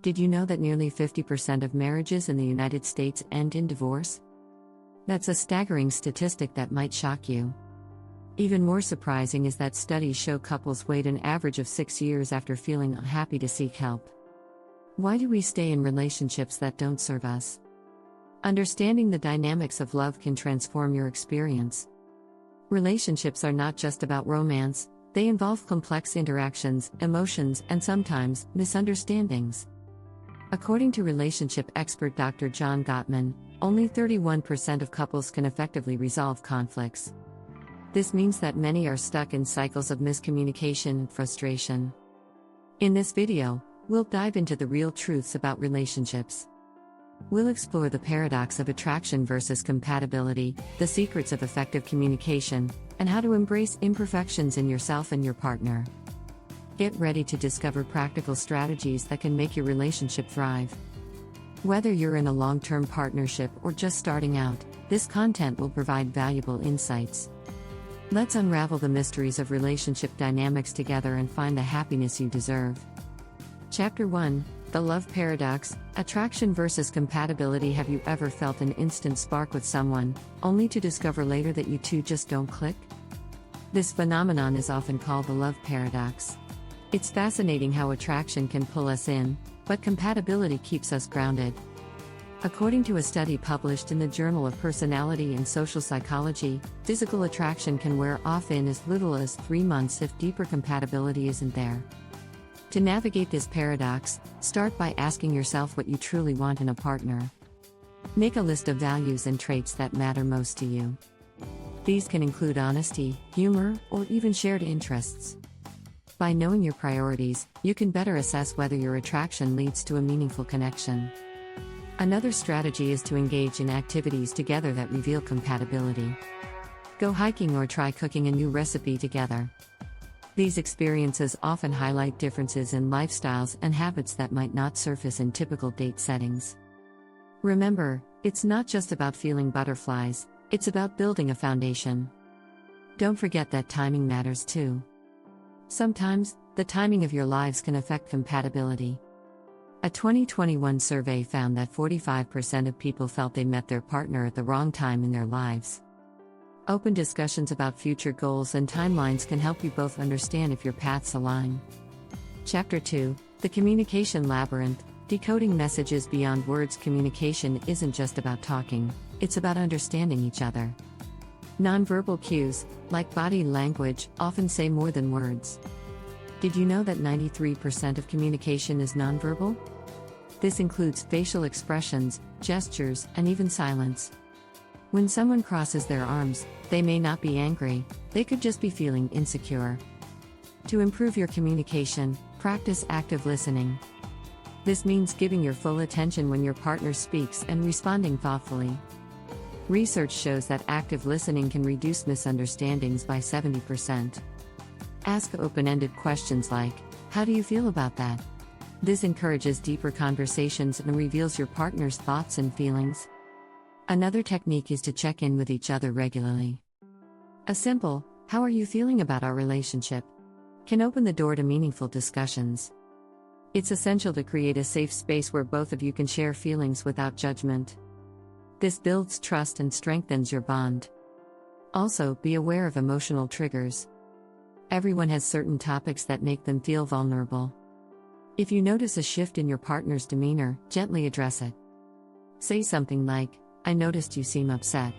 Did you know that nearly 50% of marriages in the United States end in divorce? That's a staggering statistic that might shock you. Even more surprising is that studies show couples wait an average of 6 years after feeling unhappy to seek help. Why do we stay in relationships that don't serve us? Understanding the dynamics of love can transform your experience. Relationships are not just about romance, they involve complex interactions, emotions, and sometimes misunderstandings. According to relationship expert Dr. John Gottman, only 31% of couples can effectively resolve conflicts. This means that many are stuck in cycles of miscommunication and frustration. In this video, we'll dive into the real truths about relationships. We'll explore the paradox of attraction versus compatibility, the secrets of effective communication, and how to embrace imperfections in yourself and your partner. Get ready to discover practical strategies that can make your relationship thrive. Whether you're in a long-term partnership or just starting out, this content will provide valuable insights. Let's unravel the mysteries of relationship dynamics together and find the happiness you deserve. Chapter 1: The Love Paradox, Attraction versus Compatibility. Have you ever felt an instant spark with someone, only to discover later that you two just don't click? This phenomenon is often called the love paradox. It's fascinating how attraction can pull us in, but compatibility keeps us grounded. According to a study published in the Journal of Personality and Social Psychology, physical attraction can wear off in as little as 3 months if deeper compatibility isn't there. To navigate this paradox, start by asking yourself what you truly want in a partner. Make a list of values and traits that matter most to you. These can include honesty, humor, or even shared interests. By knowing your priorities, you can better assess whether your attraction leads to a meaningful connection. Another strategy is to engage in activities together that reveal compatibility. Go hiking or try cooking a new recipe together. These experiences often highlight differences in lifestyles and habits that might not surface in typical date settings. Remember, it's not just about feeling butterflies, it's about building a foundation. Don't forget that timing matters too. Sometimes, the timing of your lives can affect compatibility. A 2021 survey found that 45% of people felt they met their partner at the wrong time in their lives. Open discussions about future goals and timelines can help you both understand if your paths align. Chapter 2: The Communication Labyrinth, Decoding Messages Beyond Words. Communication isn't just about talking, it's about understanding each other. Nonverbal cues, like body language, often say more than words. Did you know that 93% of communication is nonverbal? This includes facial expressions, gestures, and even silence. When someone crosses their arms, they may not be angry, they could just be feeling insecure. To improve your communication, practice active listening. This means giving your full attention when your partner speaks and responding thoughtfully. Research shows that active listening can reduce misunderstandings by 70%. Ask open-ended questions like, "How do you feel about that?" This encourages deeper conversations and reveals your partner's thoughts and feelings. Another technique is to check in with each other regularly. A simple, "How are you feeling about our relationship?" can open the door to meaningful discussions. It's essential to create a safe space where both of you can share feelings without judgment. This builds trust and strengthens your bond. Also, be aware of emotional triggers. Everyone has certain topics that make them feel vulnerable. If you notice a shift in your partner's demeanor, gently address it. Say something like, "I noticed you seem upset.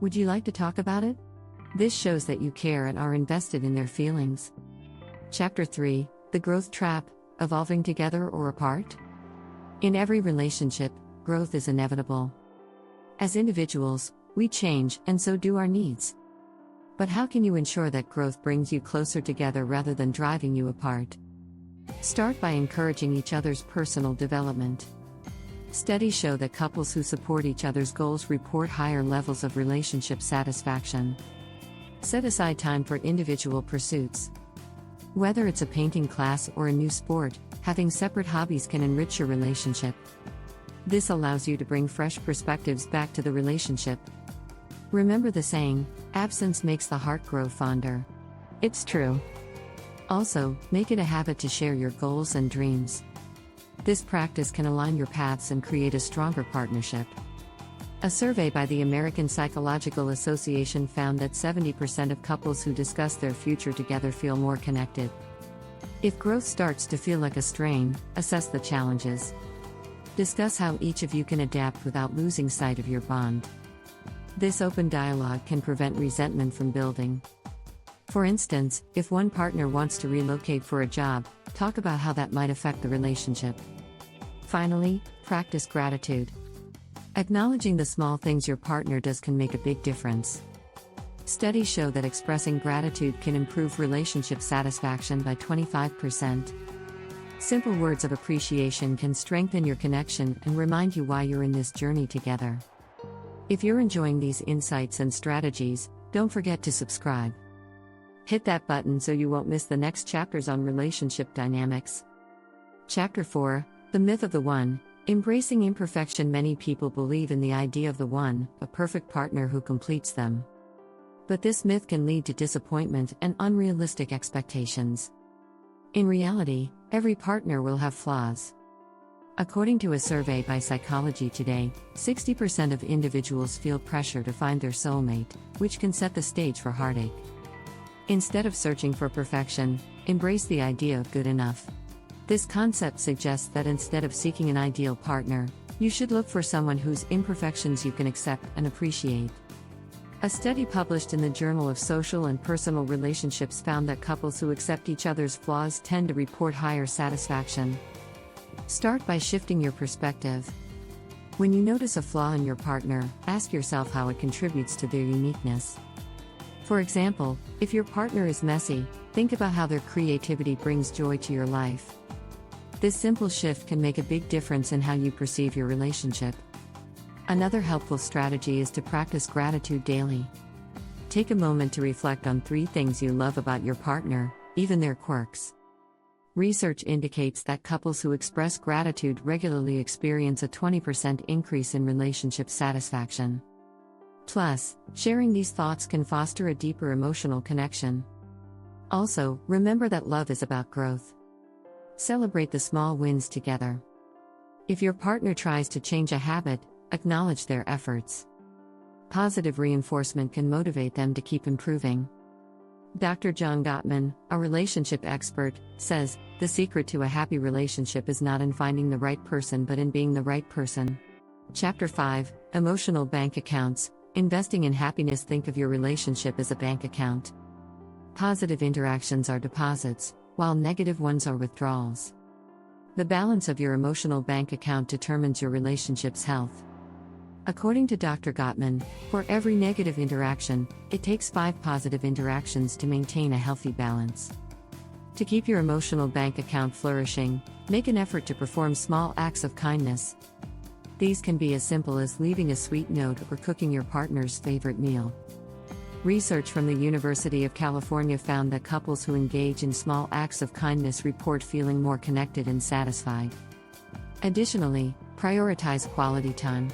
Would you like to talk about it?" This shows that you care and are invested in their feelings. Chapter 3: The Growth Trap, Evolving Together or Apart? In every relationship, growth is inevitable. As individuals, we change, and so do our needs. But how can you ensure that growth brings you closer together rather than driving you apart? Start by encouraging each other's personal development. Studies show that couples who support each other's goals report higher levels of relationship satisfaction. Set aside time for individual pursuits. Whether it's a painting class or a new sport, having separate hobbies can enrich your relationship. This allows you to bring fresh perspectives back to the relationship. Remember the saying, "Absence makes the heart grow fonder." It's true. Also, make it a habit to share your goals and dreams. This practice can align your paths and create a stronger partnership. A survey by the American Psychological Association found that 70% of couples who discuss their future together feel more connected. If growth starts to feel like a strain, assess the challenges. Discuss how each of you can adapt without losing sight of your bond. This open dialogue can prevent resentment from building. For instance, if one partner wants to relocate for a job, talk about how that might affect the relationship. Finally, practice gratitude. Acknowledging the small things your partner does can make a big difference. Studies show that expressing gratitude can improve relationship satisfaction by 25%. Simple words of appreciation can strengthen your connection and remind you why you're in this journey together. If you're enjoying these insights and strategies, don't forget to subscribe. Hit that button so you won't miss the next chapters on relationship dynamics. Chapter 4, The Myth of the One. Embracing imperfection. Many people believe in the idea of the one, a perfect partner who completes them. But this myth can lead to disappointment and unrealistic expectations. In reality, every partner will have flaws. According to a survey by Psychology Today, 60% of individuals feel pressure to find their soulmate, which can set the stage for heartache. Instead of searching for perfection, embrace the idea of good enough. This concept suggests that instead of seeking an ideal partner, you should look for someone whose imperfections you can accept and appreciate. A study published in the Journal of Social and Personal Relationships found that couples who accept each other's flaws tend to report higher satisfaction. Start by shifting your perspective. When you notice a flaw in your partner, ask yourself how it contributes to their uniqueness. For example, if your partner is messy, think about how their creativity brings joy to your life. This simple shift can make a big difference in how you perceive your relationship. Another helpful strategy is to practice gratitude daily. Take a moment to reflect on 3 things you love about your partner, even their quirks. Research indicates that couples who express gratitude regularly experience a 20% increase in relationship satisfaction. Plus, sharing these thoughts can foster a deeper emotional connection. Also, remember that love is about growth. Celebrate the small wins together. If your partner tries to change a habit, acknowledge their efforts. Positive reinforcement can motivate them to keep improving. Dr. John Gottman, a relationship expert, says, "The secret to a happy relationship is not in finding the right person but in being the right person." Chapter 5, Emotional Bank Accounts. Investing in happiness. Think of your relationship as a bank account. Positive interactions are deposits, while negative ones are withdrawals. The balance of your emotional bank account determines your relationship's health. According to Dr. Gottman, for every negative interaction, it takes 5 positive interactions to maintain a healthy balance. To keep your emotional bank account flourishing, make an effort to perform small acts of kindness. These can be as simple as leaving a sweet note or cooking your partner's favorite meal. Research from the University of California found that couples who engage in small acts of kindness report feeling more connected and satisfied. Additionally, prioritize quality time.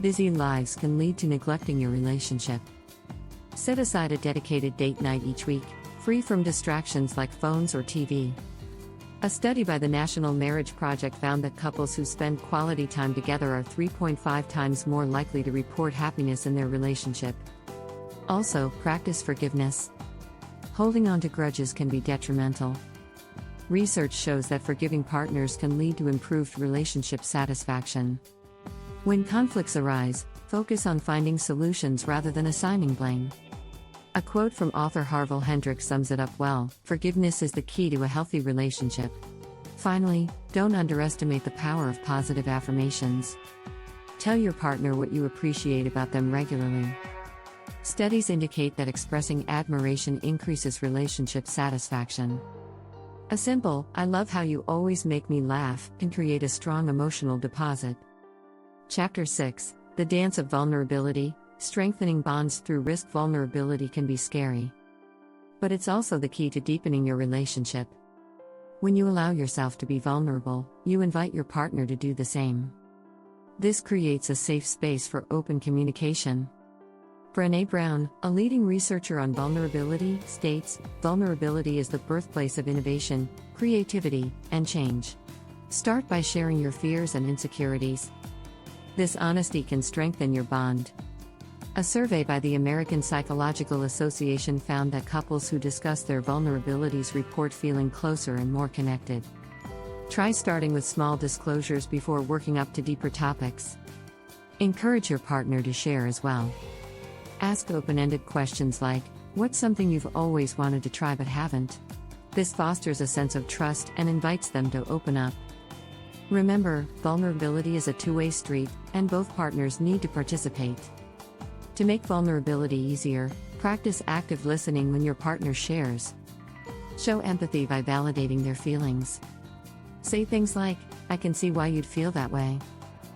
Busy lives can lead to neglecting your relationship. Set aside a dedicated date night each week, free from distractions like phones or TV. A study by the National Marriage Project found that couples who spend quality time together are 3.5 times more likely to report happiness in their relationship. Also, practice forgiveness. Holding on to grudges can be detrimental. Research shows that forgiving partners can lead to improved relationship satisfaction. When conflicts arise, focus on finding solutions rather than assigning blame. A quote from author Harville Hendrix sums it up well: "Forgiveness is the key to a healthy relationship." Finally, don't underestimate the power of positive affirmations. Tell your partner what you appreciate about them regularly. Studies indicate that expressing admiration increases relationship satisfaction. A simple, "I love how you always make me laugh," can create a strong emotional deposit. Chapter 6, The Dance of Vulnerability. Strengthening bonds through risk. Vulnerability can be scary. But it's also the key to deepening your relationship. When you allow yourself to be vulnerable, you invite your partner to do the same. This creates a safe space for open communication. Brené Brown, a leading researcher on vulnerability, states, "Vulnerability is the birthplace of innovation, creativity, and change." Start by sharing your fears and insecurities. This honesty can strengthen your bond. A survey by the American Psychological Association found that couples who discuss their vulnerabilities report feeling closer and more connected. Try starting with small disclosures before working up to deeper topics. Encourage your partner to share as well. Ask open-ended questions like, "What's something you've always wanted to try but haven't?" This fosters a sense of trust and invites them to open up. Remember, vulnerability is a two-way street, and both partners need to participate. To make vulnerability easier, practice active listening when your partner shares. Show empathy by validating their feelings. Say things like, "I can see why you'd feel that way."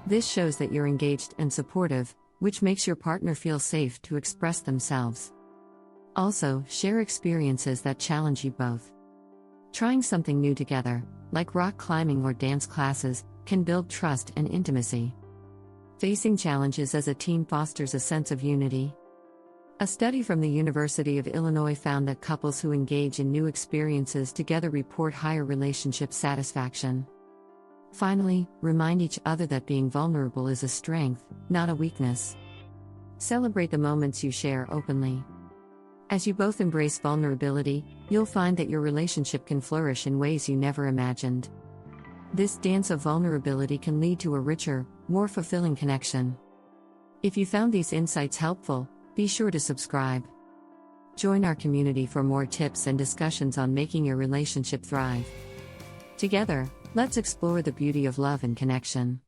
This shows that you're engaged and supportive, which makes your partner feel safe to express themselves. Also, share experiences that challenge you both. Trying something new together, like rock climbing or dance classes, can build trust and intimacy. Facing challenges as a team fosters a sense of unity. A study from the University of Illinois found that couples who engage in new experiences together report higher relationship satisfaction. Finally, remind each other that being vulnerable is a strength, not a weakness. Celebrate the moments you share openly. As you both embrace vulnerability, you'll find that your relationship can flourish in ways you never imagined. This dance of vulnerability can lead to a richer, more fulfilling connection. If you found these insights helpful, be sure to subscribe. Join our community for more tips and discussions on making your relationship thrive. Together, let's explore the beauty of love and connection.